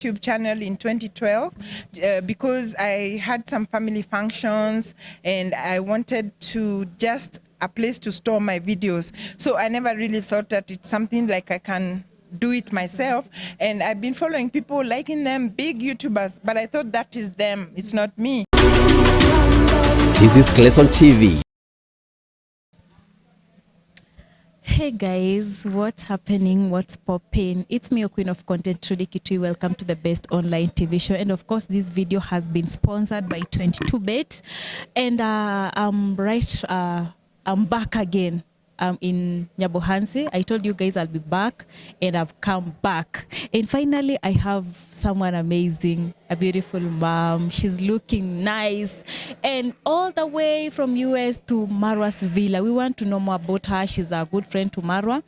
YouTube channel in 2012 because I had some family functions and I wanted to just a place to store my videos. So I never really thought that it's something like I can do it myself. And I've been following people, liking them, big YouTubers, but I thought that is them. It's not me. This is Clayson TV. Hey guys, what's happening? What's popping? It's me, your queen of content, Trudy Kitui. Welcome to the best online TV show. And of course, this video has been sponsored by 22Bet. And I'm back again. I'm in Nyabohansi. I told you guys I'll be back, and I've come back. And finally, I have someone amazing, a beautiful mom. She's looking nice. And all the way from US to Marwa's villa. We want to know more about her. She's a good friend to Marwa.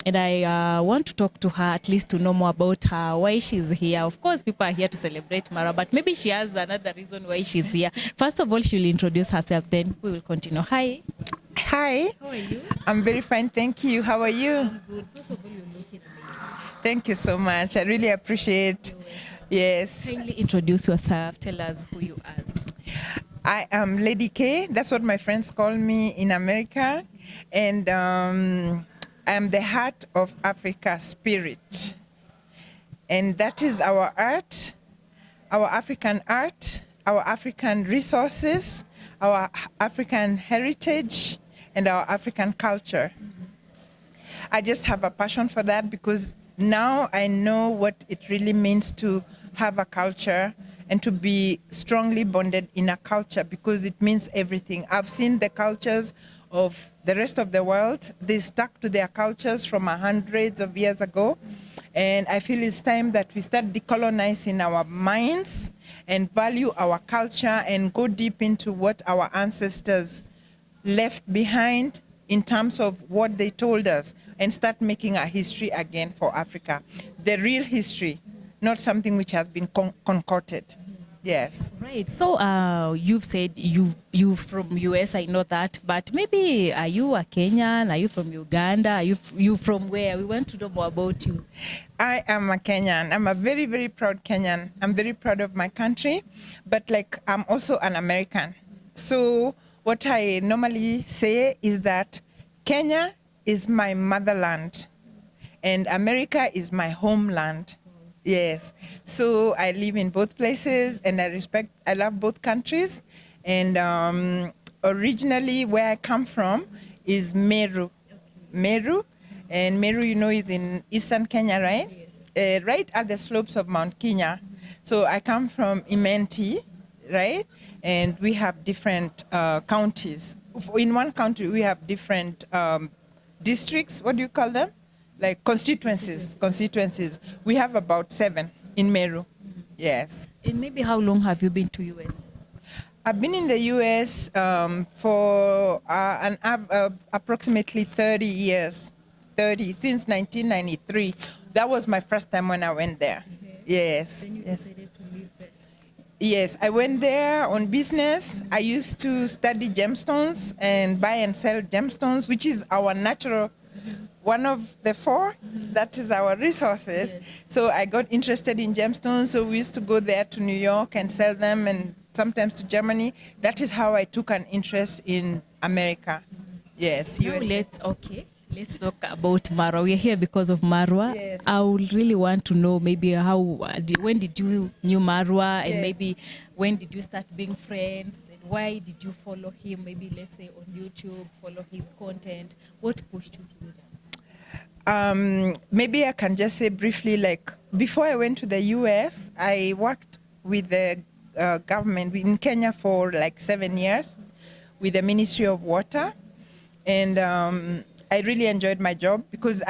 And I want to talk to her, at least to know more about her, why she's here. Of course, people are here to celebrate Marwa, but maybe she has another reason why she's here. First of all, she will introduce herself, then we will continue. Hi. Hi. How are you? I'm very fine, thank you. How are you? I'm good. First of all, you're looking amazing. Thank you so much. I really appreciate. Yes. Kindly introduce yourself. Tell us who you are. I am Lady K. That's what my friends call me in America. And I'm the heart of Africa spirit. And that is our art, our African resources, our African heritage, and our African culture. I just have a passion for that because now I know what it really means to have a culture and to be strongly bonded in a culture, because it means everything. I've seen the cultures of the rest of the world. They stuck to their cultures from hundreds of years ago. And I feel it's time that we start decolonizing our minds and value our culture and go deep into what our ancestors left behind in terms of what they told us, and start making a history again for Africa. The real history, not something which has been concocted. Yes. Right. So you've said you from US, I know that, but maybe are you a Kenyan? Are you from Uganda? Are you from where? We want to know more about you. I am a Kenyan. I'm a very, very proud Kenyan. I'm very proud of my country, but like I'm also an American. So what I normally say is that Kenya is my motherland and America is my homeland. Yes. So I live in both places and I love both countries. And originally where I come from is Meru. Meru. And Meru, is in eastern Kenya, right? Yes. Right at the slopes of Mount Kenya. So I come from Imenti, right? And we have different counties. In one country, we have different districts. What do you call them? Like constituencies. We have about 7 in Meru. Yes. And maybe how long have you been to US? I've been in the US for approximately 30 years. Since 1993. That was my first time when I went there. Okay. Yes. Then you Yes. decided to live there. Yes, I went there on business. I used to study gemstones and buy and sell gemstones, which is our natural, one of the 4, that is our resources. Yes. So I got interested in gemstones, so we used to go there to New York and sell them, and sometimes to Germany. That is how I took an interest in America. Yes. Now let's talk about Marwa. We're here because of Marwa. Yes. I would really want to know maybe when did you knew Marwa, and Yes. maybe when did you start being friends, and why did you follow him? Maybe let's say on YouTube, follow his content. What pushed you to do that? Maybe I can just say briefly, like before I went to the US, I worked with the government in Kenya for like 7 years with the Ministry of Water. And I really enjoyed my job because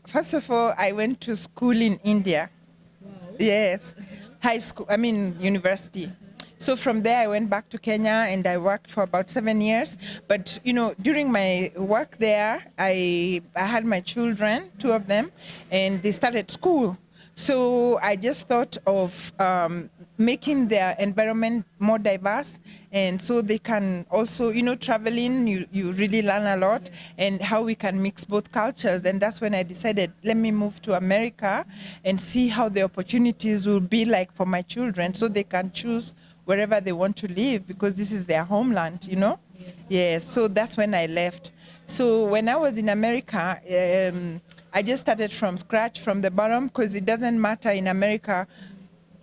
first of all, I went to school in India. Wow. Yes, university. So from there, I went back to Kenya and I worked for about 7 years. But, during my work there, I had my children, 2 of them, and they started school. So I just thought of making their environment more diverse, and so they can also, traveling, you really learn a lot, and how we can mix both cultures. And that's when I decided, let me move to America and see how the opportunities will be like for my children, so they can choose wherever they want to live, because this is their homeland. Yes, so that's when I left. So when I was in America, I just started from scratch, from the bottom, because it doesn't matter in America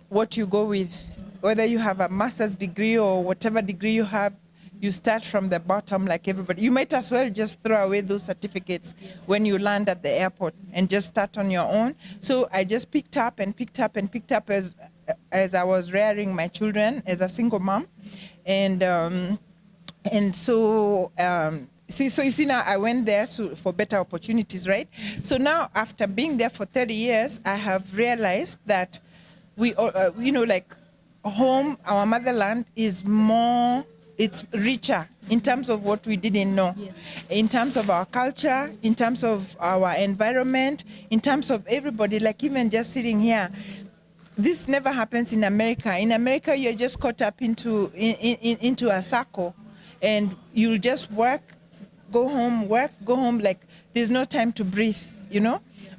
what you go with, whether you have a master's degree or whatever degree you have, you start from the bottom like everybody. You might as well just throw away those certificates when you land at the airport and just start on your own. So I just picked up as I was rearing my children as a single mom. So you see, now I went there for better opportunities, right? So now, after being there for 30 years, I have realized that we all, like home, our motherland is it's richer in terms of what we didn't know, in terms of our culture, in terms of our environment, in terms of everybody, like even just sitting here. This never happens in America. In America, you're just caught up into a circle, and you'll just work, go home, work, go home, like there's no time to breathe.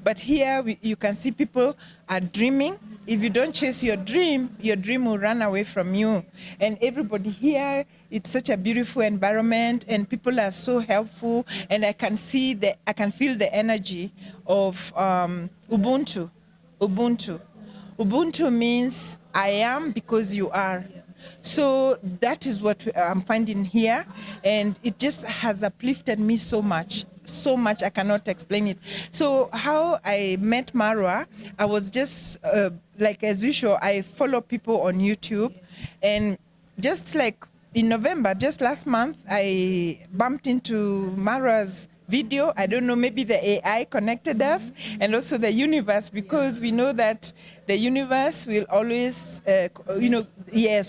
But here you can see people are dreaming. If you don't chase your dream will run away from you. And everybody here, it's such a beautiful environment, and people are so helpful, and I can feel the energy of Ubuntu. Ubuntu means I am because you are. So that is what I'm finding here, and it just has uplifted me so much I cannot explain it. So how I met Marwa, I was just like as usual, I follow people on YouTube, and just like in November, just last month, I bumped into Marwa's video. I don't know, maybe the AI connected us, and also the universe, because we know that the universe will always,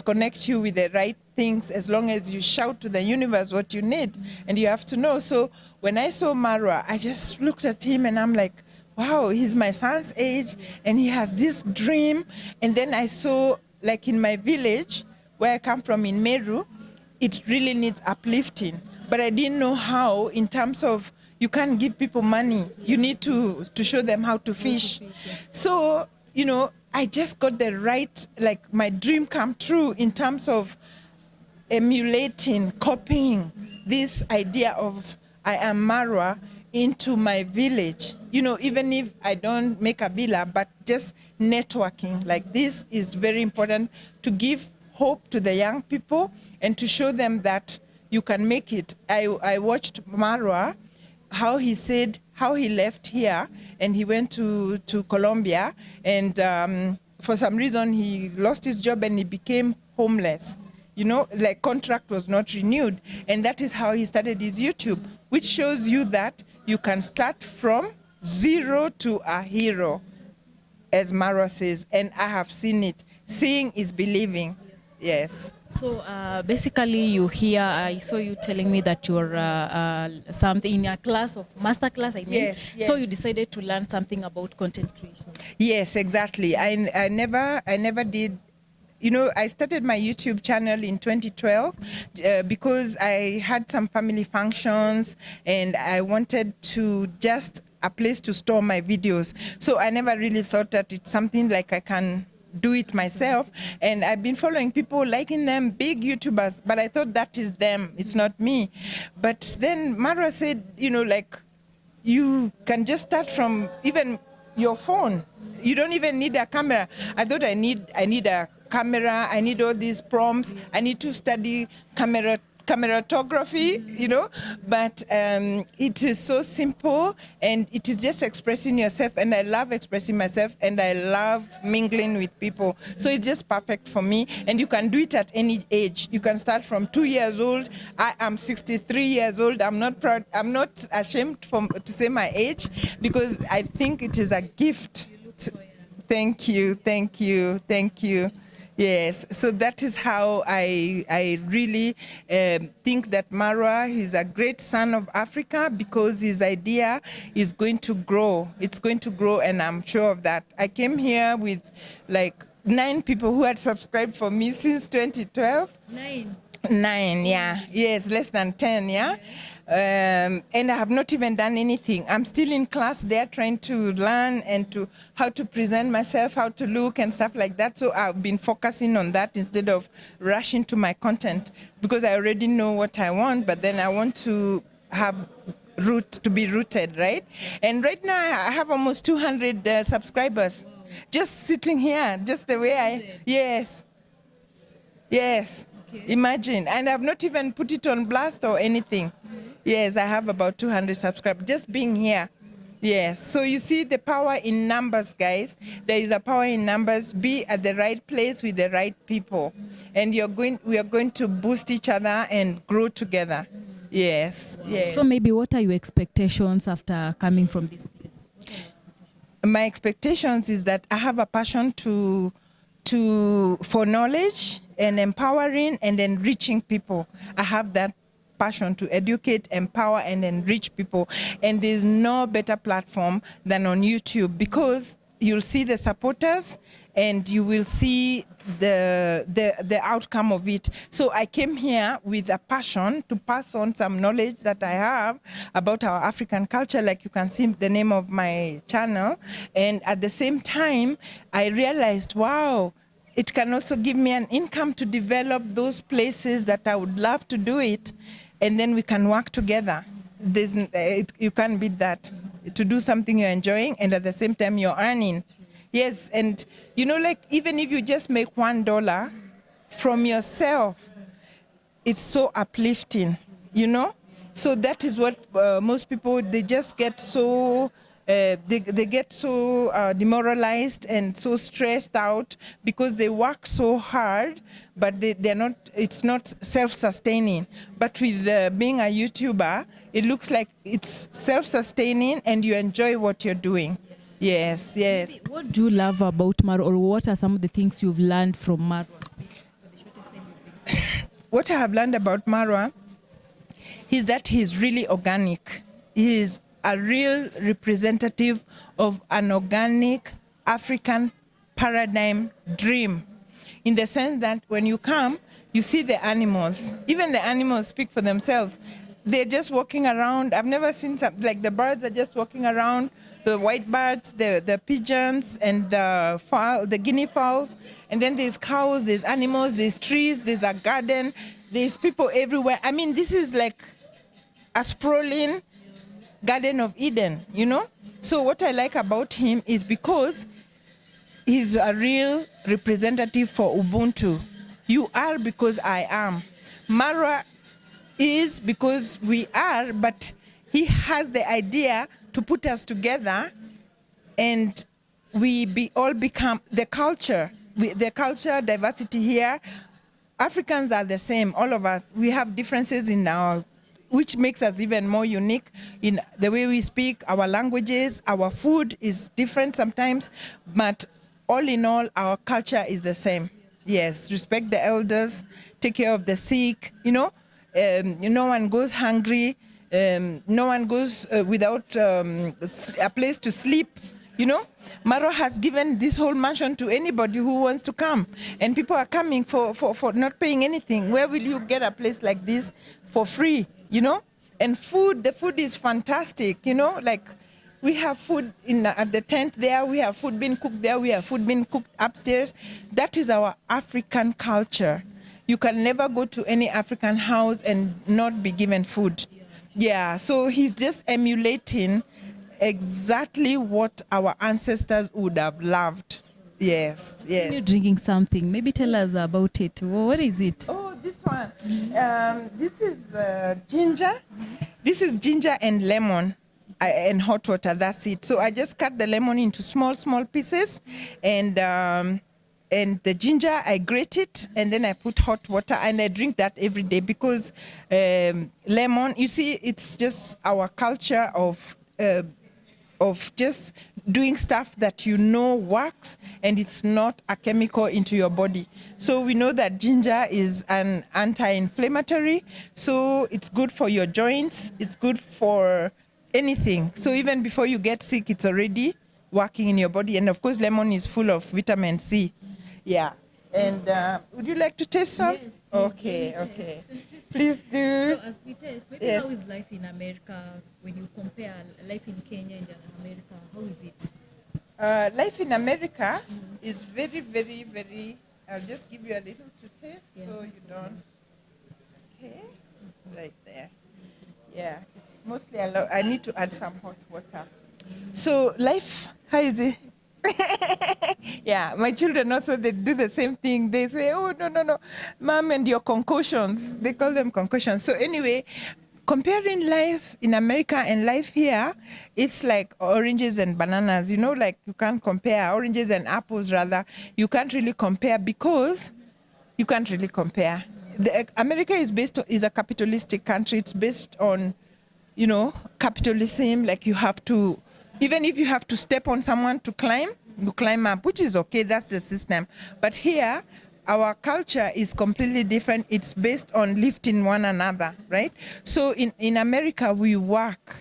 connect you with the right things as long as you shout to the universe what you need, and you have to know. So when I saw Marwa, I just looked at him and I'm like, wow, he's my son's age and he has this dream. And then I saw, like in my village, where I come from in Meru, it really needs uplifting. But I didn't know how, in terms of, you can't give people money. You need to show them how to fish. So, I just got the right, like my dream come true in terms of emulating, copying this idea of I am Marwa into my village. Even if I don't make a bila, but just networking. Like, this is very important to give hope to the young people and to show them that you can make it. I watched Marwa, how he said how he left here and he went to Colombia, and for some reason he lost his job and he became homeless. Like contract was not renewed, and that is how he started his YouTube, which shows you that you can start from zero to a hero, as Marwa says, and I have seen it. Seeing is believing. Yes. So basically, I saw you telling me that you're something in a class of master class. I mean, Yes. So you decided to learn something about content creation. Yes, exactly. I never did. I started my YouTube channel in 2012 because I had some family functions and I wanted to just a place to store my videos. So I never really thought that it's something like I can do it myself. And I've been following people, liking them, big YouTubers, but I thought that is them, it's not me. But then Marwa said, like, you can just start from even your phone. You don't even need a camera. I thought I need a camera, I need all these prompts, I need to study cameratography, but it is so simple, and it is just expressing yourself, and I love expressing myself, and I love mingling with people. So it's just perfect for me, and you can do it at any age. You can start from 2 years old. I am 63 years old. I'm not proud. I'm not ashamed to say my age, because I think it is a gift. Thank you. Yes, so that is how I really think that Marwa is a great son of Africa, because his idea is going to grow. It's going to grow, and I'm sure of that. I came here with like 9 people who had subscribed for me since 2012. 9, yeah. Yes, less than 10, yeah. And I have not even done anything. I'm still in class there trying to learn and to how to present myself, how to look and stuff like that. So I've been focusing on that instead of rushing to my content, because I already know what I want, but then I want to have to be rooted, right? And right now I have almost 200 subscribers. Just sitting here, just the way yes. Yes. Okay. Imagine. And I've not even put it on blast or anything. Yes, I have about 200 subscribers just being here. Yes. So you see the power in numbers, guys. There is a power in numbers. Be at the right place with the right people. And we are going to boost each other and grow together. Yes. Yes. So maybe what are your expectations after coming from this place? My expectations is that I have a passion for knowledge and empowering and enriching people. I have that passion to educate, empower, and enrich people. And there's no better platform than on YouTube, because you'll see the supporters and you will see the outcome of it. So I came here with a passion to pass on some knowledge that I have about our African culture, like you can see the name of my channel. And at the same time, I realized, wow, it can also give me an income to develop those places that I would love to do it, and then we can work together. You can't beat that. To do something you're enjoying and at the same time you're earning. Yes, and you know, like even if you just make $1 from yourself, it's so uplifting, you know? So that is what most people, they just get so they get so demoralized and so stressed out because they work so hard, but they're not. It's not self-sustaining. But with being a YouTuber, it looks like it's self-sustaining and you enjoy what you're doing. Yes, yes. What do you love about Marwa, or what are some of the things you've learned from Marwa? What I have learned about Marwa is that he's really organic. He is a real representative of an organic African paradigm dream, in the sense that when you come, you see the animals. Even the animals speak for themselves. They're just walking around. I've never seen something like the birds are just walking around, the white birds, the pigeons, and the guinea fowls. And then there's cows, there's animals, there's trees, there's a garden, there's people everywhere. I mean, this is like a sprawling Garden of Eden, you know? So what I like about him is because he's a real representative for Ubuntu. You are because I am. Marwa is because we are, but he has the idea to put us together and we all become the culture. The culture diversity here. Africans are the same, all of us. We have differences in which makes us even more unique in the way we speak, our languages, our food is different sometimes, but all in all, our culture is the same. Yes, respect the elders, take care of the sick, you know. No one goes hungry, no one goes without a place to sleep, you know. Marwa has given this whole mansion to anybody who wants to come, and people are coming for not paying anything. Where will you get a place like this for free, you know? And the food is fantastic, you know, like we have food at the tent there, we have food being cooked there, we have food being cooked upstairs. That is our African culture. You can never go to any African house and not be given food. Yeah, so he's just emulating exactly what our ancestors would have loved. Yes, yes. You're drinking something. Maybe tell us about it. What is it? Oh, this one. This is ginger. This is ginger and lemon and hot water. That's it. So I just cut the lemon into small pieces, and the ginger, I grate it, and then I put hot water, and I drink that every day because lemon, you see, it's just our culture of just doing stuff that you know works and it's not a chemical into your body. So we know that ginger is an anti-inflammatory, so it's good for your joints, it's good for anything. So even before you get sick, it's already working in your body. And of course, lemon is full of vitamin C. Yeah. And would you like to taste some? Yes, Okay, please okay. Please do. So as we test, maybe Yes. how is life in America when you compare life in Kenya and America? How is it? Life in America is very, very, very. I'll just give you a little to taste so you don't. Okay, right there. Yeah, it's mostly. I need to add some hot water. So life, how is it? Yeah, my children also, they do the same thing. They say, oh, no, no, no, mom, and your concussions. They call them concussions. So anyway, comparing life in America and life here, it's like oranges and bananas. You know, like you can't compare oranges and apples, rather. You can't really compare because you can't really compare. America is a capitalistic country. It's based on, capitalism. Like you have to, even if you have to step on someone to climb, you climb up, which is okay. That's the system. But here, our culture is completely different. It's based on lifting one another, right? So in America, we work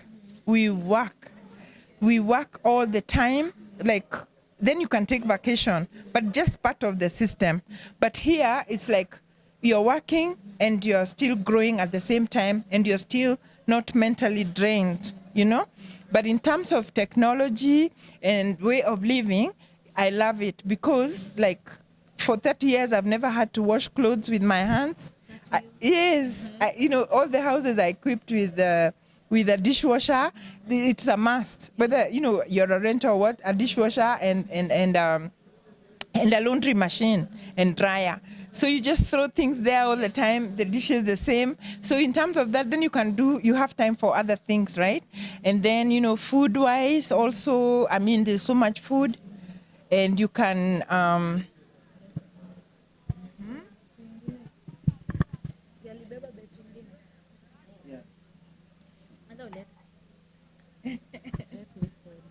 all the time. Like, then you can take vacation, but just part of the system. But here, it's like you're working and you're still growing at the same time, and you're still not mentally drained, But in terms of technology and way of living, I love it because, like, for 30 years, I've never had to wash clothes with my hands. Yes, all the houses are equipped with a dishwasher. It's a must. Whether you're a renter or what, a dishwasher and a laundry machine and dryer. So you just throw things there all the time. The dish is the same. So in terms of that, then you have time for other things, right? And then, food-wise also, there's so much food. And you can...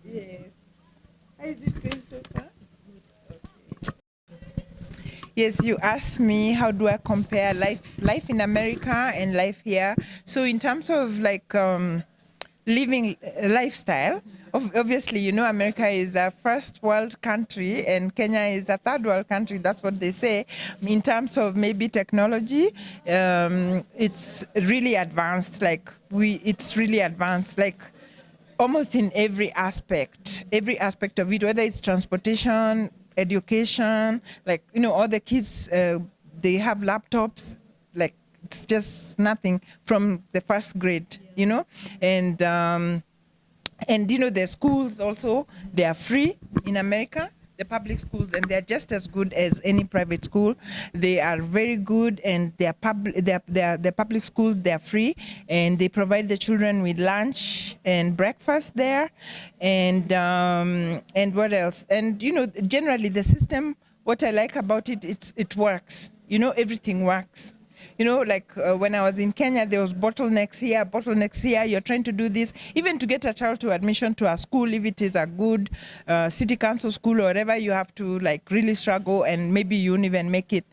Yes. How is it going so far? Yes, you asked me how do I compare life in America and life here. So in terms of living lifestyle, obviously, America is a first world country and Kenya is a third world country. That's what they say. In terms of maybe technology, it's really advanced. It's really advanced. Like almost in every aspect of it, whether it's transportation, education, all the kids, they have laptops, like it's just nothing from the first grade, and the schools also, they are free in America, the public schools, and they're just as good as any private school. They are very good, and the public schools, they're free, and they provide the children with lunch and breakfast there, and what else? And generally the system, what I like about it, it works. Everything works. When I was in Kenya, there was bottlenecks here. You're trying to do this, even to get a child to admission to a school, if it is a good city council school or whatever, you have to really struggle, and maybe you won't even make it.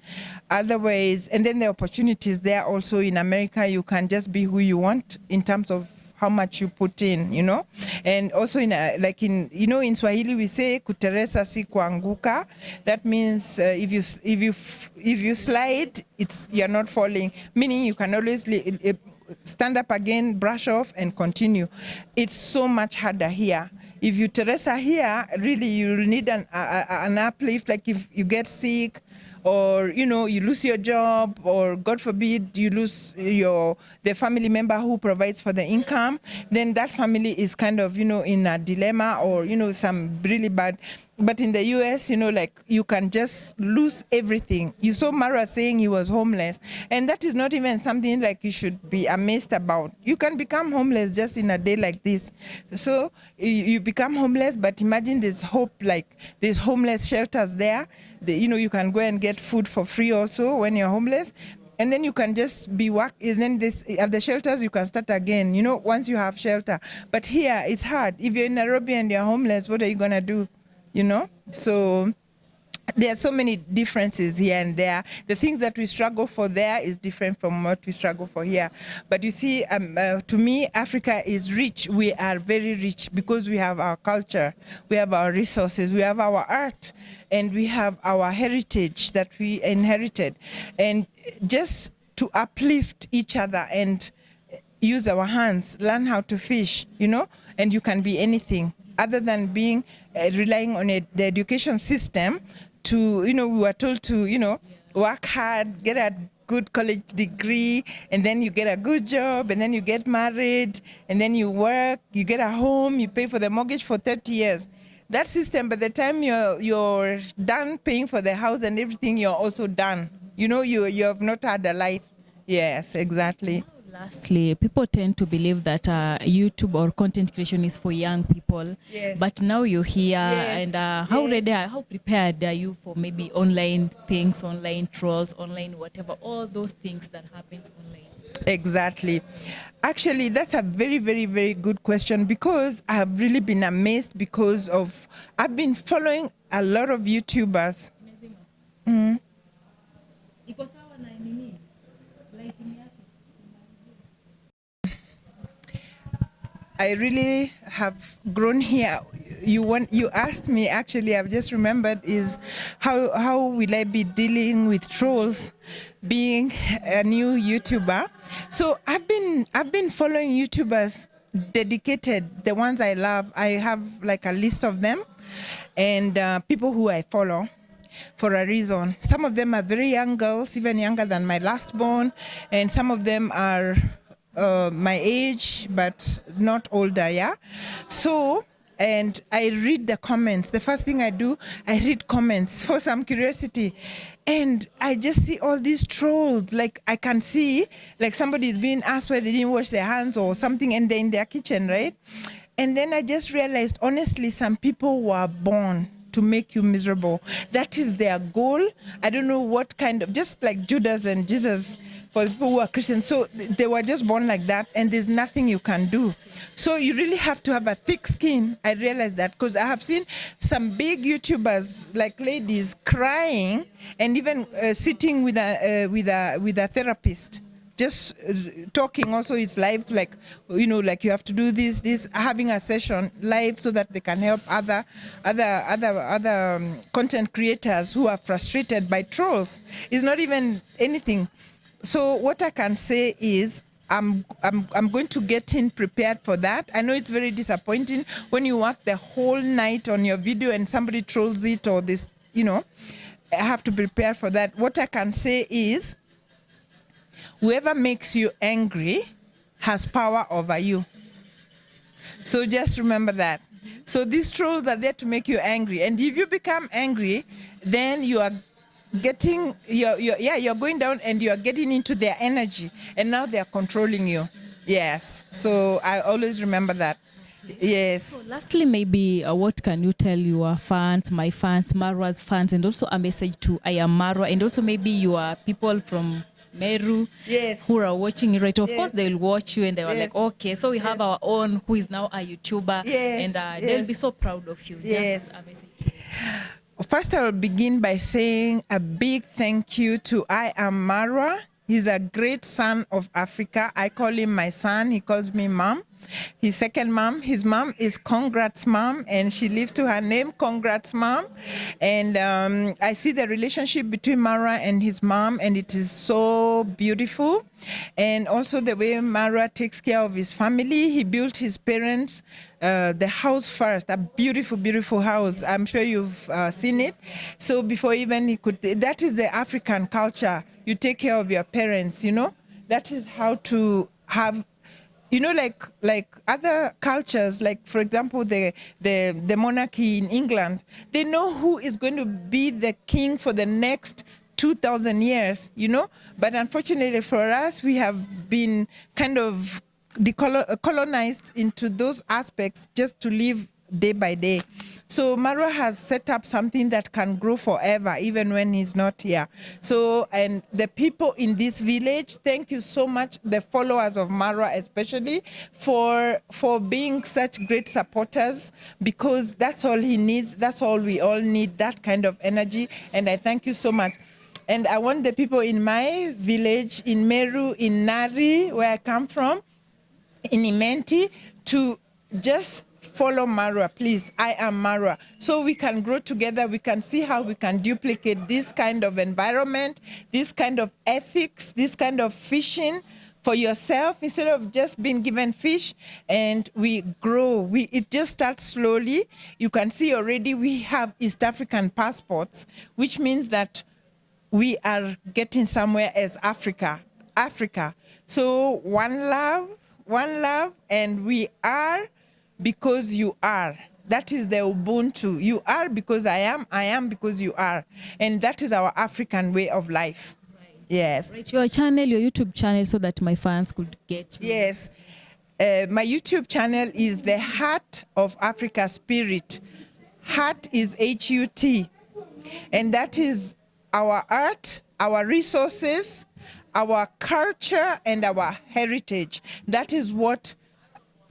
Otherwise, and then the opportunities there also in America, you can just be who you want in terms of how much you put in, and also in Swahili we say kuteresa si kuanguka. That means if you slide, you're not falling, meaning you can always stand up again, brush off, and continue. It's so much harder here. If you Teresa here, really you need an uplift, like if you get sick, or you lose your job, or God forbid you lose the family member who provides for the income, then that family is kind of in a dilemma, or some really bad. But in the US, you can just lose everything. You saw Marwa saying he was homeless, and that is not even something you should be amazed about. You can become homeless just in a day like this. So you become homeless, but imagine there's hope, there's homeless shelters there. You can go and get food for free also when you're homeless. and then you can just be work. And then this at the shelters you can start again. You know, once you have shelter. But here it's hard. If you're in Nairobi and you're homeless, what are you gonna do? You know, so there are so many differences here and there. The things that we struggle for there is different from what we struggle for here. But you see, to me, Africa is rich. We are very rich because we have our culture, we have our resources, we have our art, and we have our heritage that we inherited. And just to uplift each other and use our hands, learn how to fish, you know, and you can be anything other than being relying on the education system to, you know, we were told to, you know, work hard, get a good college degree, and then you get a good job, and then you get married, and then you work, you get a home, you pay for the mortgage for 30 years. That system, by the time you're done paying for the house and everything, you're also done. You know, you have not had a life. Yes, exactly. Lastly, people tend to believe that YouTube or content creation is for young people. Yes. But now you're here, Yes. and how prepared are you for maybe online things, online trolls, online whatever, all those things that happens online? Exactly. Actually, that's a very, very, very good question, because I have really been amazed because of, I've been following a lot of YouTubers. Iko sawa na nini? Lighting yake. I really have grown here. You asked me, actually, I've just remembered, is how will I be dealing with trolls being a new YouTuber? So I've been following YouTubers dedicated, the ones I love. I have like a list of them, and people who I follow for a reason. Some of them are very young girls, even younger than my last born, and some of them are my age, but not older, yeah? So, and I read the comments. The first thing I do, I read comments for some curiosity. And I just see all these trolls. Like, I can see, like, somebody is being asked why they didn't wash their hands or something, and they're in their kitchen, right? And then I just realized, honestly, some people were born to make you miserable. That is their goal. I don't know what kind of, just like Judas and Jesus, for people who are Christians. So they were just born like that, and there's nothing you can do. So you really have to have a thick skin. I realized that because I have seen some big YouTubers, like ladies, crying and even sitting with a therapist, just talking. Also, it's live, like, you know, like you have to do this, having a session live so that they can help other content creators who are frustrated by trolls. It's not even anything. So what I can say is, I'm going to get in prepared for that. I know it's very disappointing when you work the whole night on your video and somebody trolls it or this, you know. I have to prepare for that. What I can say is, whoever makes you angry has power over you. So just remember that. So these trolls are there to make you angry. And if you become angry, then you are getting, you're going down and you're getting into their energy. And now they're controlling you. Yes. So I always remember that. Yes. So lastly, maybe what can you tell your fans, my fans, Marwa's fans, and also a message to I am Marwa, and also maybe your people from Meru, Yes. who are watching it right. Of Yes. course, they'll watch you and they were Yes. like, okay, so we have our own who is now a YouTuber, Yes. and they'll Yes. be so proud of you. Yes. Just a message. First, I will begin by saying a big thank you to I am Marwa. He's a great son of Africa. I call him my son. He calls me mom. His second mom, his mom is Congrats Mom, and she lives to her name, Congrats Mom. And I see the relationship between Marwa and his mom, and it is so beautiful. And also the way Marwa takes care of his family. He built his parents the house first, a beautiful, beautiful house. I'm sure you've seen it. So before even he could, that is the African culture. You take care of your parents, you know. That is how to have, you know, like other cultures, like for example, the monarchy in England, they know who is going to be the king for the next 2,000 years, you know. But unfortunately for us, we have been kind of colonized into those aspects just to live day by day. So Marwa has set up something that can grow forever, even when he's not here. So, and the people in this village, thank you so much, the followers of Marwa especially, for being such great supporters, because that's all he needs. That's all we all need, that kind of energy. And I thank you so much. And I want the people in my village, in Meru, in Nari, where I come from, in Imenti, to just follow Marwa, please. I am Marwa. So we can grow together. We can see how we can duplicate this kind of environment, this kind of ethics, this kind of fishing for yourself instead of just being given fish, and we grow. It just starts slowly. You can see already we have East African passports, which means that we are getting somewhere as Africa. So one love, and we are because you are. That is the Ubuntu. You are because I am because you are. And that is our African way of life. Right. Yes. Right, your channel, your YouTube channel, so that my fans could get you. Yes. My YouTube channel is The Heart of Africa Spirit. Heart is H-U-T. And that is our art, our resources, our culture, and our heritage. That is what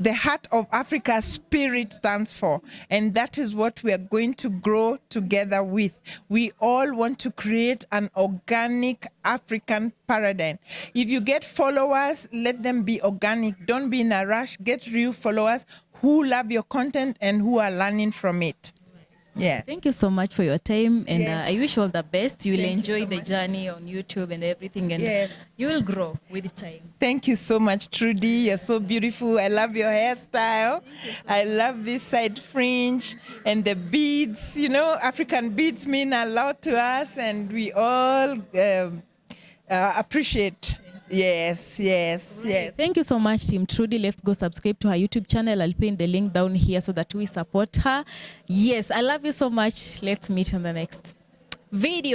the Heart of Africa Spirit stands for. And that is what we are going to grow together with. We all want to create an organic African paradigm. If you get followers, let them be organic. Don't be in a rush. Get real followers who love your content and who are learning from it. Yeah. Thank you so much for your time, and Yes. I wish you all the best. You will Thank you enjoy so the much. journey on YouTube and everything, and Yes. you will grow with time. Thank you so much, Trudy. You're so beautiful. I love your hairstyle. I love this side fringe and the beads. You know, African beads mean a lot to us, and we all appreciate. Yes. Thank you so much, Team Trudy. Let's go subscribe to her YouTube channel. I'll pin the link down here so that we support her. Yes, I love you so much. Let's meet on the next video.